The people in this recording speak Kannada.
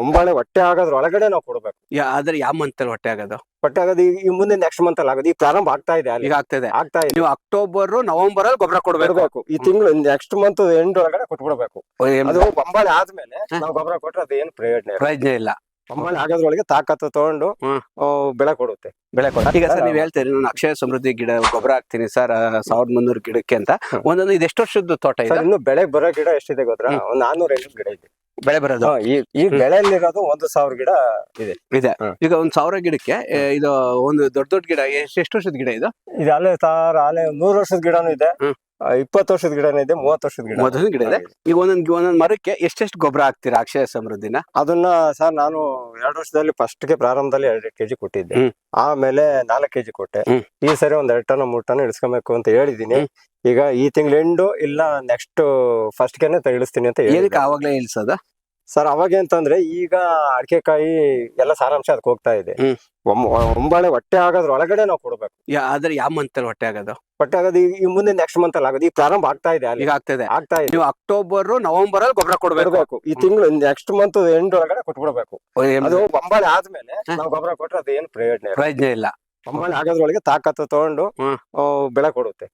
ಒಂಬಾಳೆ ಹೊಟ್ಟೆ ಆಗೋದ್ರ ಒಳಗಡೆ ನಾವು ಕೊಡ್ಬೇಕು. ಆದ್ರೆ ಯಾವ ಮಂತ್ ಅಲ್ಲಿ ಹೊಟ್ಟೆ ಆಗೋದು? ಹೊಟ್ಟೆ ಆಗೋದು ಈ ಮುಂದೆ ನೆಕ್ಸ್ಟ್ ಮಂತ್ ಅಲ್ಲಿ ಆಗೋದು. ಈಗ ಪ್ರಾರಂಭ ಆಗ್ತಾ ಇದೆ, ಈಗ ಆಗ್ತದೆ. ಆಗ್ತಾ ಇದೆ. ನೀವು ಅಕ್ಟೋಬರ್ ನವೆಂಬರ್ ಅಲ್ಲಿ ಗೊಬ್ಬರ ಕೊಡ್ಬೇಕು. ಈ ತಿಂಗಳು ನೆಕ್ಸ್ಟ್ ಮಂತ್ ಎಂಡ್ ಒಳಗಡೆ ಕೊಟ್ಬಿಡ್ಬೇಕು. ಅದು ಒಂಬಾಳೆ ಆದ್ಮೇಲೆ ನಾವು ಗೊಬ್ಬರ ಕೊಟ್ರೆ ಅದು ಏನು ಪ್ರಯೋಜನ ಇಲ್ಲ. ಒಂಬಾಳೆ ಆಗೋದ್ರೊಳಗೆ ತಾಕತ್ತು ತಗೊಂಡು ಬೆಳೆ ಕೊಡುತ್ತೆ. ಈಗ ಸರ್ ನೀವ್ ಹೇಳ್ತೀರಿ ನಾನು ಅಕ್ಷಯ ಸಮೃದ್ಧಿ ಗಿಡ ಗೊಬ್ಬರ ಹಾಕ್ತೀನಿ ಸರ್ 1300 ಗಿಡಕ್ಕೆ ಅಂತ. ಒಂದೊಂದು ಇದು ಎಷ್ಟು ವರ್ಷದ ತೋಟ ಇದೆ? ಇನ್ನು ಬೆಳೆ ಬರೋ ಗಿಡ ಎಷ್ಟಿದೆ ಗೊತ್ತಾ? ಒಂದು 400 ಗಿಡ ಇದೆ ಬೆಳೆ ಬರೋದು. ಈ ಬೆಳೆಯಲ್ಲಿರೋದು 1000 ಗಿಡ ಇದೆ. ಈಗ 1000 ಗಿಡಕ್ಕೆ ಇದು ಒಂದು ದೊಡ್ಡ ದೊಡ್ಡ ಗಿಡ ಎಷ್ಟು ವರ್ಷದ ಗಿಡ ಇದು? ಇದು ಅಲ್ಲೇ 100 ವರ್ಷದ ಗಿಡನೂ ಇದೆ, 20 ವರ್ಷದ ಗಿಡನೂ ಇದೆ, 30 ವರ್ಷದ ಗಿಡ ಇದೆ. ಈಗ ಒಂದೊಂದ್ ಮರಕ್ಕೆ ಎಷ್ಟೆಷ್ಟು ಗೊಬ್ಬರ ಹಾಕ್ತೀರಾ ಅಕ್ಷಯ ಸಮೃದ್ಧಿನ? ಅದನ್ನ ಸರ್ ನಾನು 2 ವರ್ಷದಲ್ಲಿ ಫಸ್ಟ್ಗೆ ಪ್ರಾರಂಭದಲ್ಲಿ 2 ಕೆಜಿ ಕೊಟ್ಟಿದ್ದೆ. ಆಮೇಲೆ 4 ಕೆಜಿ ಕೊಟ್ಟೆ. ಈ ಸರಿ ಒಂದ್ 2 ಟನ್ 3 ಟನ್ ಇಳಿಸ್ಕೊಬೇಕು ಅಂತ ಹೇಳಿದೀನಿ. ಈಗ ಈ ತಿಂಗಳ ಎಂಡು ಇಲ್ಲ ನೆಕ್ಸ್ಟ್ ಫಸ್ಟ್ ಗೆನೆ ಇಳಿಸ್ತೀನಿ ಅಂತ ಹೇಳಿ. ಆವಾಗ್ಲೇ ಇಳಿಸೋದ ಸರ್? ಅವಾಗ ಅಂತಂದ್ರೆ ಈಗ ಅಡಿಕೆಕಾಯಿ ಎಲ್ಲ ಸಾರಾಂಶ ಅದಕ್ಕೆ ಹೋಗ್ತಾ ಇದೆ. ಒಂಬಾಳೆ ಹೊಟ್ಟೆ ಆಗೋದ್ರ ಒಳಗಡೆ ನಾವು ಕೊಡ್ಬೇಕು. ಆದ್ರೆ ಯಾವ ಮಂತ್ ಅಲ್ಲಿ ಹೊಟ್ಟೆ ಆಗೋದು? ಹೊಟ್ಟೆ ಆಗೋದು ಈ ಮುಂದೆ ನೆಕ್ಸ್ಟ್ ಮಂತ್ ಅಲ್ಲಿ ಆಗೋದು. ಈಗ ಪ್ರಾರಂಭ ಆಗ್ತಾ ಇದೆ, ಈಗ ಆಗ್ತಾ ಇದೆ. ನೀವು ಅಕ್ಟೋಬರ್ ನವೆಂಬರ್ ಅಲ್ಲಿ ಗೊಬ್ಬರ ಕೊಡ್ಬೇಕು. ಈ ತಿಂಗಳು ನೆಕ್ಸ್ಟ್ ಮಂತ್ ಎಂಡ್ ಒಳಗಡೆ ಕೊಟ್ಬಿಡ್ಬೇಕು. ಅದು ಒಂಬಾಳೆ ಆದ್ಮೇಲೆ ನಾವು ಗೊಬ್ಬರ ಕೊಟ್ರೆ ಅದು ಏನು ಪ್ರಯೋಜನ ಇಲ್ಲ. ಒಂಬಾಳೆ ಆಗೋದ್ರೊಳಗೆ ತಾಕತ್ತು ತಗೊಂಡು ಬೆಳೆ ಕೊಡುತ್ತೆ.